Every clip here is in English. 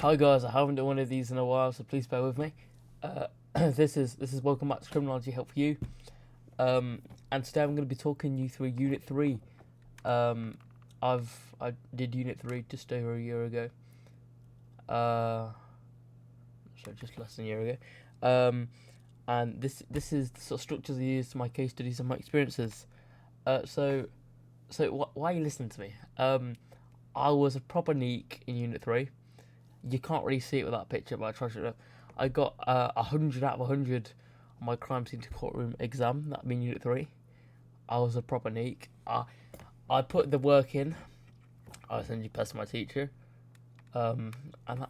Hi guys, I haven't done one of these in a while, so please bear with me. Uh, this is welcome back to Criminology Help for You. And today I'm going to be talking you through Unit 3. I did Unit 3 just over a year ago. So just less than a year ago. And this is the sort of structures I use to my case studies and my experiences. So why are you listening to me? I was a proper neek in Unit 3. You can't really see it with that picture, but I tried to. I got 100 out of 100 on my crime scene to courtroom exam. That being Unit 3. I was a proper neek. I put the work in. I essentially passed my teacher. And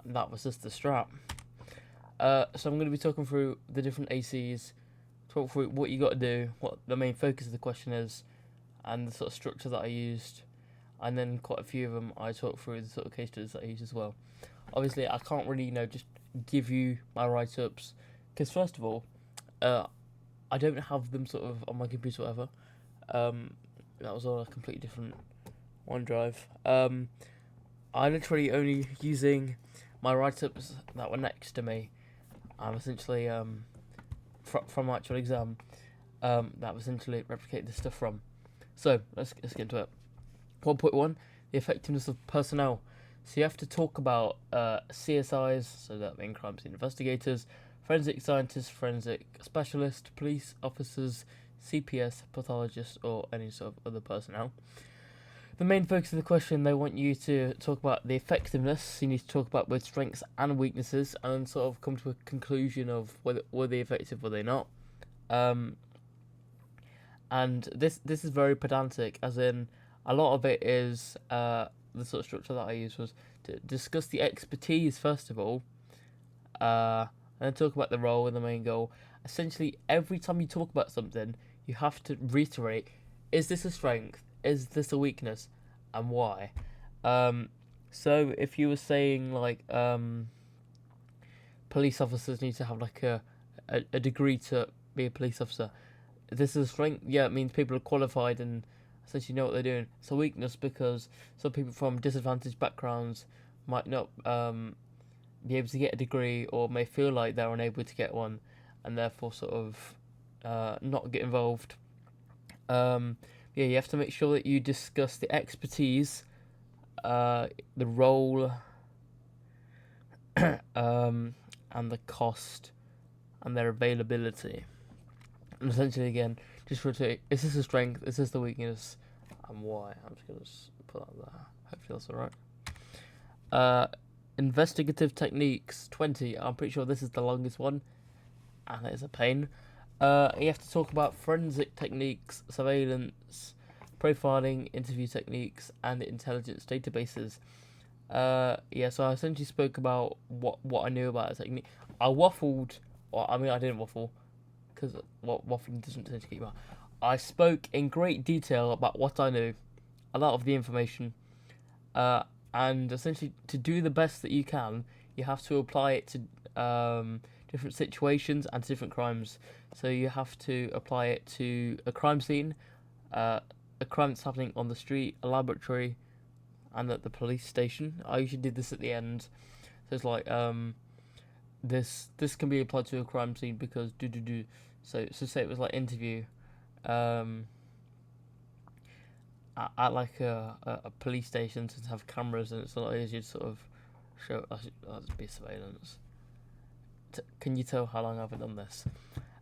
that was just the strap. So I'm going to be talking through the different ACs, talk through what you got to do, what the main focus of the question is, and the sort of structure that I used. And then quite a few of them I talk through the sort of case studies that I use as well. Obviously, I can't really, just give you my write-ups, because first of all, I don't have them sort of on my computer or whatever. That was on a completely different OneDrive. I literally only using my write-ups that were next to me. I'm essentially from my actual exam. That was essentially replicate this stuff from. So let's get into it. 1.1: the effectiveness of personnel. So you have to talk about CSIs, so that being crime scene investigators, forensic scientists, forensic specialists, police officers, CPS, pathologists, or any sort of other personnel. The main focus of the question, they want you to talk about the effectiveness. You need to talk about both strengths and weaknesses, and sort of come to a conclusion of whether were they effective, were they not. And this is very pedantic, as in a lot of it is the sort of structure that I used was to discuss the expertise first of all, and then talk about the role and the main goal. Essentially, every time you talk about something, you have to reiterate: is this a strength? Is this a weakness? And why? So if you were saying like police officers need to have like a degree to be a police officer, this is a strength. Yeah, it means people are qualified and essentially know what they're doing. It's a weakness because some people from disadvantaged backgrounds might not be able to get a degree, or may feel like they're unable to get one, and therefore sort of not get involved. Yeah, you have to make sure that you discuss the expertise, the role, and the cost, and their availability. And essentially, again, just rotate: is this a strength? Is this the weakness? And why? I'm just going to put that there. Hopefully that's alright. Investigative techniques 20. I'm pretty sure this is the longest one, and it is a pain. You have to talk about forensic techniques, surveillance, profiling, interview techniques, and intelligence databases. Yeah, so I essentially spoke about what I knew about the technique. I waffled, or I mean, I didn't waffle, because waffling doesn't tend to keep up. I spoke in great detail about what I knew, a lot of the information, and essentially to do the best that you can, you have to apply it to different situations and to different crimes. So you have to apply it to a crime scene, a crime that's happening on the street, a laboratory, and at the police station. I usually did this at the end. So it's like this can be applied to a crime scene because do. So say it was like interview, at like a police station to have cameras, and it's a lot easier to sort of show. That'd be surveillance. Can you tell how long I haven't done this?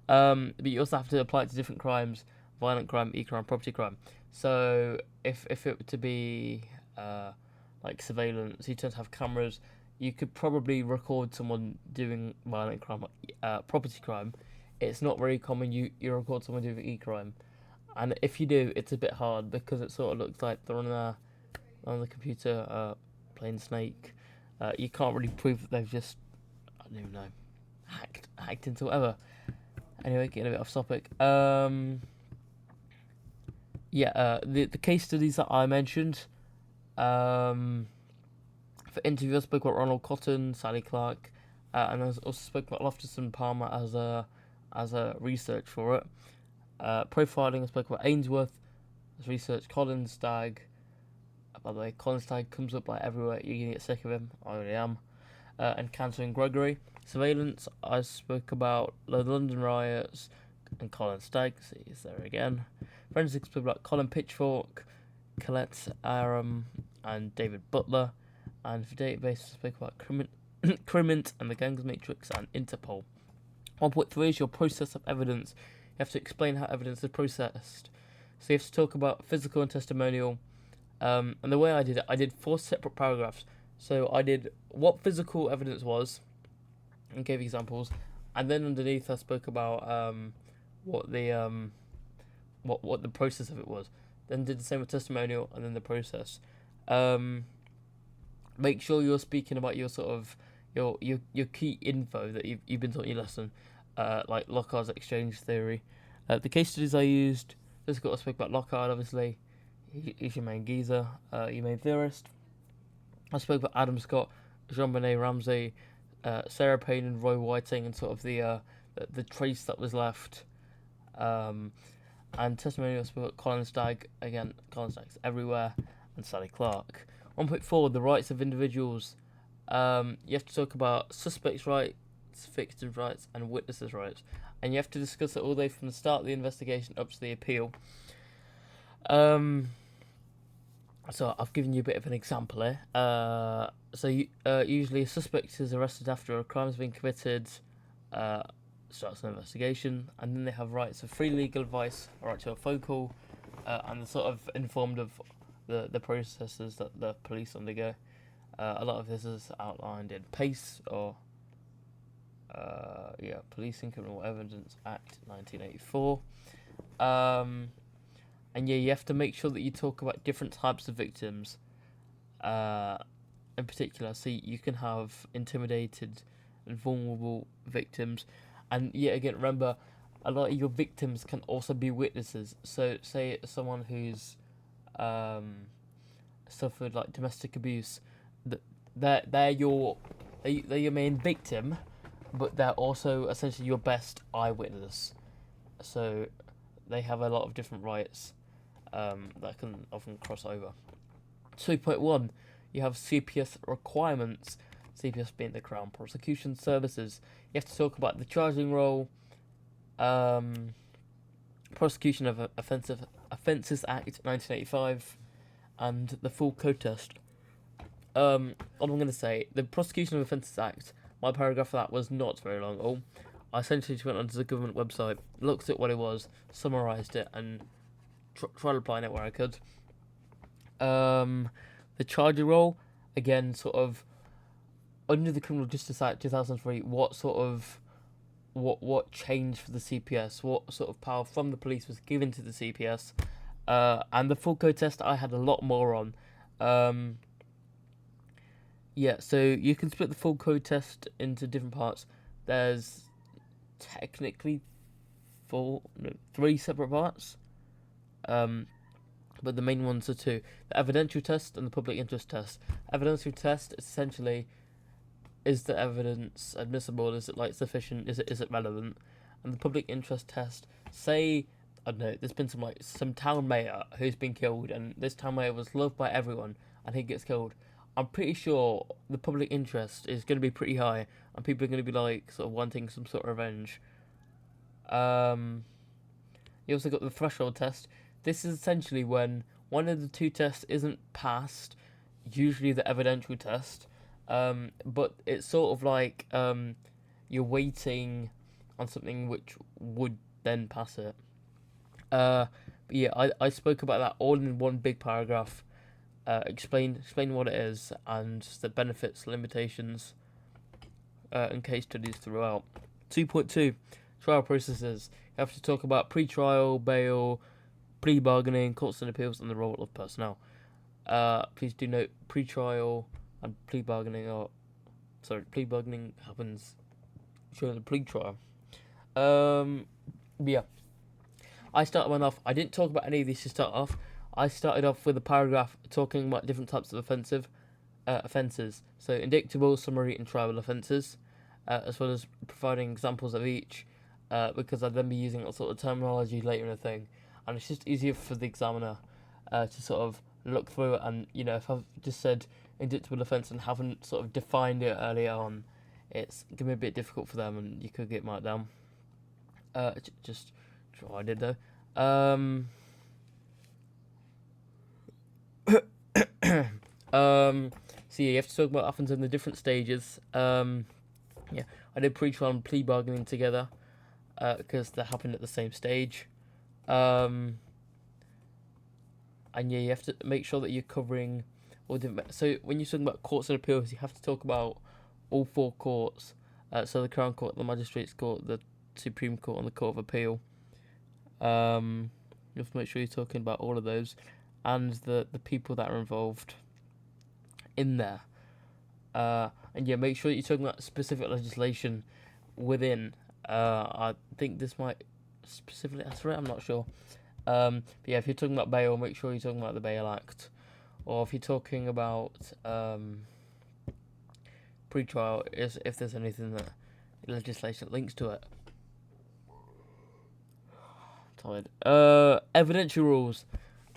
But you also have to apply it to different crimes: violent crime, e-crime, property crime. So if it were to be like surveillance, you tend to have cameras. You could probably record someone doing violent crime, property crime. It's not very common you record someone doing e-crime, and if you do, it's a bit hard because it sort of looks like they're on the computer playing Snake. You can't really prove that they've just, I don't even know, hacked into whatever. Anyway, getting a bit off topic. The case studies that I mentioned. For interview, I spoke about Ronald Cotton, Sally Clark, and I also spoke about Loftus Palmer as a research for it. Profiling, I spoke about Ainsworth as research. Colin Stagg. By the way, Colin Stagg comes up like everywhere. You're gonna get sick of him. I already am. and countering Gregory. Surveillance, I spoke about the London riots and Colin Stagg, see, he's there again. Forensics, spoke about Colin Pitchfork, Colette Aram, and David Butler. And for database, I spoke about Crimint and the Gangs Matrix and Interpol. 1.3 is your process of evidence. You have to explain how evidence is processed. So you have to talk about physical and testimonial. And the way I did it, I did 4 separate paragraphs. So I did what physical evidence was, and gave examples, and then underneath I spoke about what the process of it was. Then did the same with testimonial, and then the process. Make sure you're speaking about your sort of your key info that you've been taught in your lesson, like Locard's exchange theory. The case studies I used, just got to speak about Locard, obviously. He's your main geezer, your main theorist. I spoke about Adam Scott, Jean-Benet Ramsey, Sarah Payne and Roy Whiting, and sort of the trace that was left. And testimonial, I spoke about Colin Stagg, again, Colin Stagg's everywhere, and Sally Clark. 1.4, the rights of individuals. You have to talk about suspects' rights, victims' rights, and witnesses' rights. And you have to discuss it all the way from the start of the investigation up to the appeal. So I've given you a bit of an example here. Usually a suspect is arrested after a crime has been committed, starts an investigation, and then they have rights of free legal advice, a right to a phone call, and they're sort of informed of the processes that the police undergo. A lot of this is outlined in PACE, or Policing Criminal Evidence Act 1984. And yeah, you have to make sure that you talk about different types of victims, in particular. So you can have intimidated and vulnerable victims. And yet again, remember, a lot of your victims can also be witnesses. So say someone who's suffered like domestic abuse, they're your main victim, but they're also essentially your best eyewitness. So they have a lot of different rights that can often cross over. 2.1, you have CPS requirements, CPS being the Crown Prosecution Services. You have to talk about the charging role, Prosecution of Offences Act 1985, and the full code test. What I'm going to say, the Prosecution of Offences Act, my paragraph for that was not very long at all. I essentially just went onto the government website, looked at what it was, summarised it, and tried applying it where I could. The charging role, again, sort of under the Criminal Justice Act 2003, what changed for the CPS, what sort of power from the police was given to the CPS, and the full code test I had a lot more on. So you can split the full code test into different parts. There's technically 3 separate parts, but the main ones are 2: the evidential test and the public interest test. Evidential test essentially, is the evidence admissible? Is it sufficient? Is it relevant? And the public interest test, say, I don't know, there's been some town mayor who's been killed, and this town mayor was loved by everyone, and he gets killed. I'm pretty sure the public interest is going to be pretty high, and people are going to be sort of wanting some sort of revenge. You also got the threshold test. This is essentially when one of the 2 tests isn't passed, usually the evidential test, but it's sort of you're waiting on something which would then pass it. I spoke about that all in one big paragraph. Explain what it is and the benefits, limitations, and case studies throughout. 2.2, trial processes. You have to talk about pre-trial, bail, plea bargaining, courts and appeals, and the role of personnel. Please do note, pre-trial and plea bargaining happens during the plea trial. I started one off. I didn't talk about any of these to start off. I started off with a paragraph talking about different types of offences. So indictable, summary, and trial offences, as well as providing examples of each, because I'd then be using that sort of terminology later in the thing, and it's just easier for the examiner to sort of look through it. And if I've just said indictable offence and haven't sort of defined it earlier on, it's going to be a bit difficult for them, and you could get marked down. Just what I did though. So yeah, you have to talk about what happens in the different stages. Yeah, I did pre-trial and plea bargaining together because they happened at the same stage. And yeah, you have to make sure that you're covering all the. So when you're talking about courts and appeals, you have to talk about all four courts. So the Crown Court, the Magistrates Court, the Supreme Court, and the Court of Appeal. You have to make sure you're talking about all of those, and the people that are involved in there. And yeah, make sure you're talking about specific legislation within. I think this might specifically answer it. I'm not sure. But yeah, if you're talking about bail, make sure you're talking about the Bail Act, or if you're talking about pre-trial, if there's anything that legislation links to it. Tired. Evidential rules.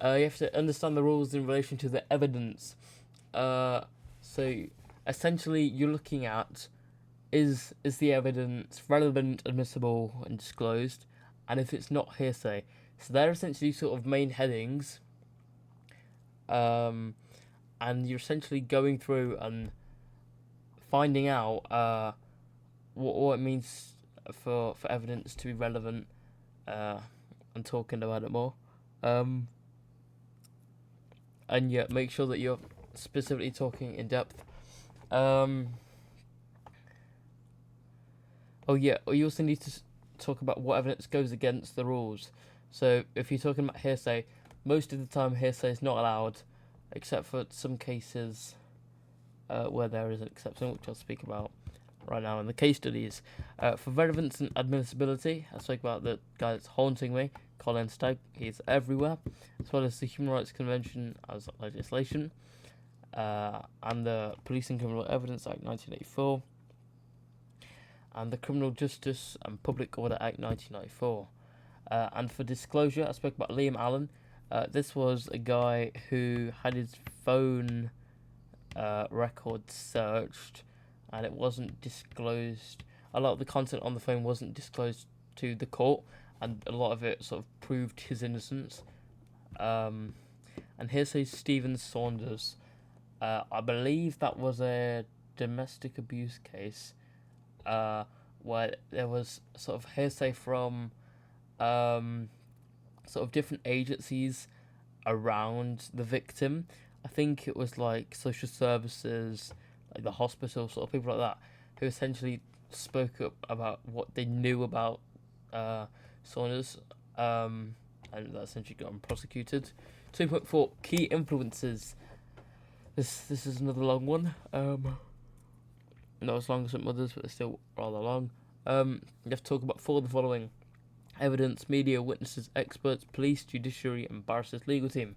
You have to understand the rules in relation to the evidence. So essentially, you're looking at is the evidence relevant, admissible, and disclosed, and if it's not hearsay. So they're essentially sort of main headings. And you're essentially going through and finding out what it means for evidence to be relevant, and talking about it more. And yeah, make sure that you're specifically talking in depth. Oh yeah, you also need to talk about what evidence goes against the rules. So if you're talking about hearsay, most of the time hearsay is not allowed, except for some cases where there is an exception, which I'll speak about right now in the case studies. For relevance and admissibility, I spoke about the guy that's haunting me, Colin Stagg. He's everywhere, as well as the Human Rights Convention as legislation, and the Police and Criminal Evidence Act 1984, and the Criminal Justice and Public Order Act 1994. And for disclosure, I spoke about Liam Allen. This was a guy who had his phone records searched, and it wasn't disclosed. A lot of the content on the phone wasn't disclosed to the court, and a lot of it sort of proved his innocence. And here's Stephen Saunders. I believe that was a domestic abuse case, where there was sort of hearsay from sort of different agencies around the victim. I think it was like social services, like the hospital, sort of people like that, who essentially spoke up about what they knew about Saunders, and that essentially got him prosecuted. 2.4 key influences. This is another long one. Not as long as some others, but they're still rather long. You have to talk about 4 of the following: evidence, media, witnesses, experts, police, judiciary, and barristers' legal team.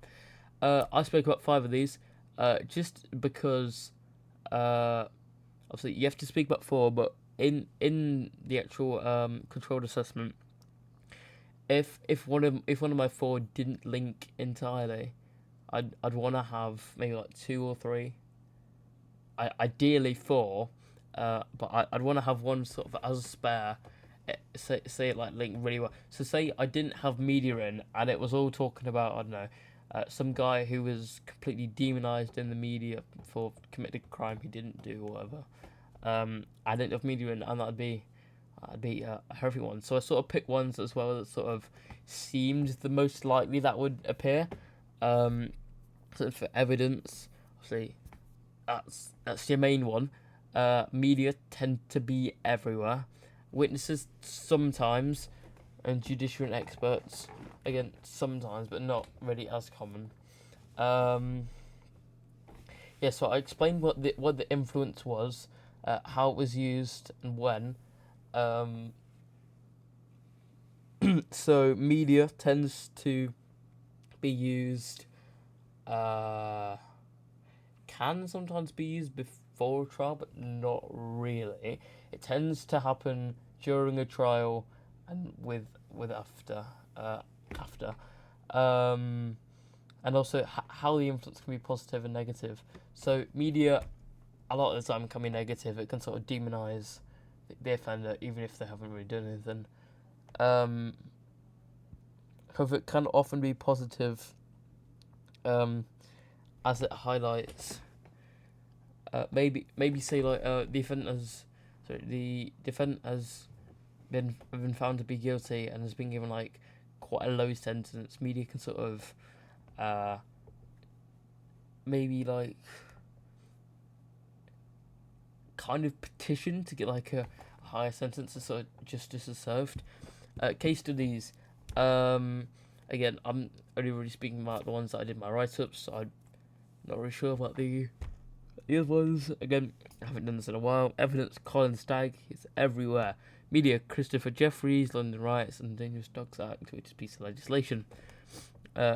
I spoke about 5 of these, just because obviously you have to speak about 4, but in the actual controlled assessment, if one of my 4 didn't link entirely, I'd want to have maybe like 2 or 3. Ideally 4, but I'd want to have one sort of as a spare. Say it like linked really well. So say I didn't have media in, and it was all talking about, I don't know, some guy who was completely demonized in the media for committing a crime he didn't do or whatever. I didn't have media in, and that'd be a horrific one. So I sort of picked ones as well that sort of seemed the most likely that would appear. So for evidence, obviously, that's your main one. Media tend to be everywhere. Witnesses sometimes, and judiciary and experts again sometimes, but not really as common. Yeah, so I explained what the influence was, how it was used, and when. So media tends to be used. Can sometimes be used before a trial, but not really. It tends to happen during a trial and with after. and also how the influence can be positive and negative. So media, a lot of the time, can be negative. It can sort of demonize the offender, even if they haven't really done anything. However, it can often be positive, as it highlights. Maybe say like the defendant has been found to be guilty and has been given like quite a low sentence. Media can sort of maybe like kind of petition to get like a higher sentence, so sort of justice is served. Case studies. Again, I'm only really speaking about the ones that I did my write-ups, so I'm not really sure about the other ones. Again, I haven't done this in a while. Evidence, Colin Stagg, it's everywhere. Media, Christopher Jeffries, London Riots and Dangerous Dogs Act, which is a piece of legislation.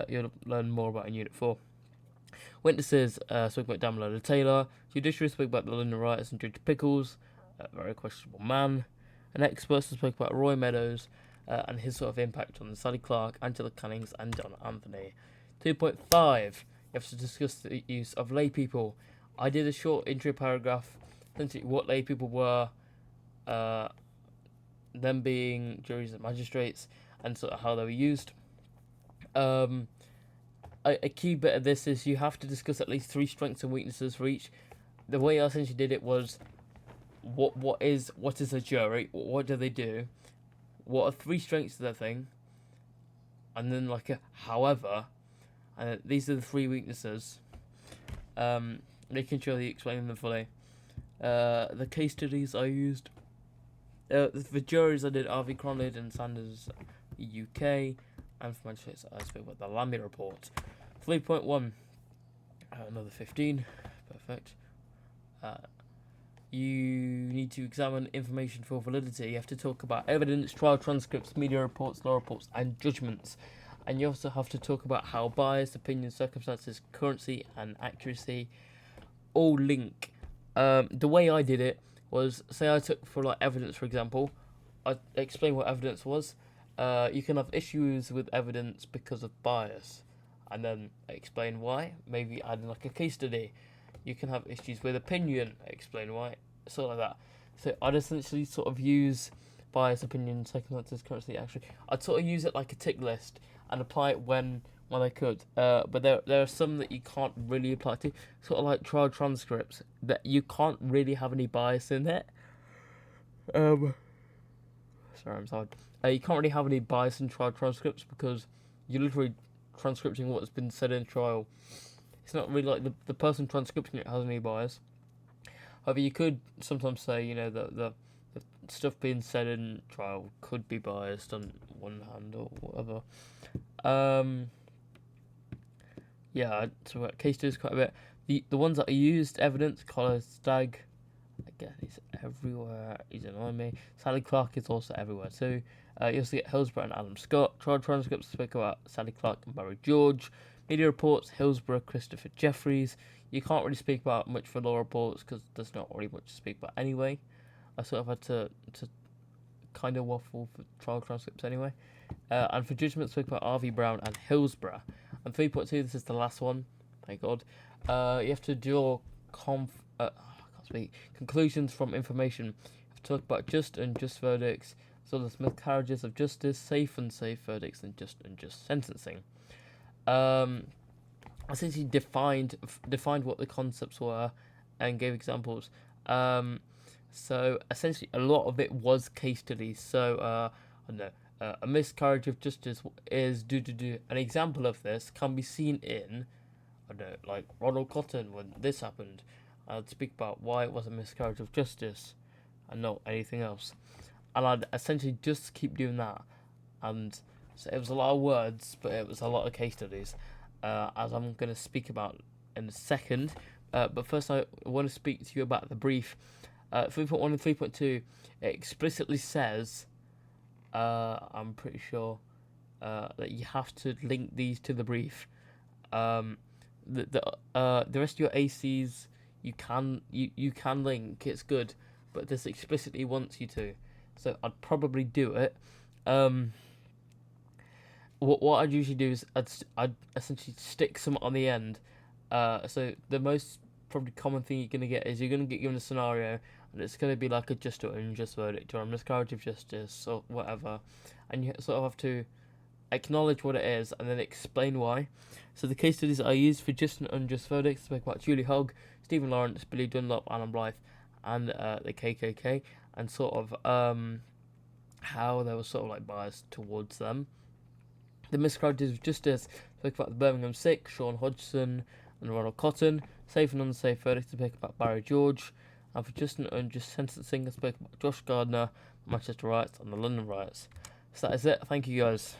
You'll learn more about in Unit 4. Witnesses, spoke about Dan Lola Taylor. Judiciary spoke about the London Riots and Judge Pickles, a very questionable man. An expert spoke about Roy Meadows and his sort of impact on Sally Clark, Angela Cannings, and John Anthony. 2.5, you have to discuss the use of lay people. I did a short intro paragraph, essentially what lay people were, them being juries and magistrates, and sort of how they were used. A key bit of this is you have to discuss at least 3 strengths and weaknesses for each. The way I essentially did it was, what is a jury? What do they do? What are 3 strengths of their thing? And then like a however, and these are the 3 weaknesses. Making sure that you explain them fully. The case studies I used. For juries I did RV Cronlid and Sanders UK, and for magistrates I spoke about the Lamy report. 3.1, another 15, perfect. You need to examine information for validity. You have to talk about evidence, trial transcripts, media reports, law reports, and judgments. And you also have to talk about how bias, opinion, circumstances, currency, and accuracy all link. The way I did it was, say I took for like evidence, for example, I explained what evidence was. You can have issues with evidence because of bias, and then explain why. Maybe add like a case study. You can have issues with opinion, explain why, sort of like that. So I'd essentially sort of use bias, opinion, circumstances, currency, actually. I'd sort of use it like a tick list and apply it when I could. But there are some that you can't really apply to, sort of like trial transcripts, that you can't really have any bias in it. Sorry, I'm sorry. You can't really have any bias in trial transcripts because you're literally transcripting what's been said in trial. It's not really like the person transcripting it has any bias. However, you could sometimes say, you know, the stuff being said in trial could be biased on one hand or whatever. Yeah, so case studies quite a bit. The ones that I used, evidence, Colin Stagg, again, he's everywhere. He's annoying me. Sally Clark is also everywhere too. You also get Hillsborough and Adam Scott. Trial transcripts speak about Sally Clark and Barry George. Media reports, Hillsborough, Christopher Jeffries. You can't really speak about much for law reports because there's not really much to speak about anyway. I sort of had to kind of waffle for trial transcripts anyway. And for judgment, speak about R.V. Brown and Hillsborough. And 3.2, this is the last one. Thank God. You have to draw conclusions from information. You have to talk about just and unjust verdicts, as well as miscarriages of justice, safe and unsafe verdicts, and just and unjust sentencing. Essentially defined what the concepts were and gave examples. So essentially a lot of it was case studies. So I don't know. A miscarriage of justice is an example of this can be seen in, I don't know, like Ronald Cotton when this happened. I'd speak about why it was a miscarriage of justice and not anything else. And I'd essentially just keep doing that. And so it was a lot of words, but it was a lot of case studies, as I'm going to speak about in a second. But first I want to speak to you about the brief. 3.1 and 3.2, it explicitly says, I'm pretty sure, that you have to link these to the brief. The rest of your ACs you can link, it's good, but this explicitly wants you to, so I'd probably do it. what I'd usually do is I'd essentially stick some on the end. So the most probably common thing you're gonna get is you're gonna get given a scenario, and it's gonna be like a just or unjust verdict or a miscarriage of justice or whatever, and you sort of have to acknowledge what it is and then explain why. So the case studies I used for just and unjust verdicts spoke about Julie Hogg, Stephen Lawrence, Billy Dunlop, Alan Blythe, and the KKK, and sort of how they were sort of like biased towards them. The miscarriages of justice spoke about the Birmingham Six, Sean Hodgson and Ronald Cotton. Safe and unsafe verdicts spoke about Barry George. And for just and unjust sentencing, I spoke about Josh Gardner, Manchester riots, and the London riots. So that is it. Thank you guys.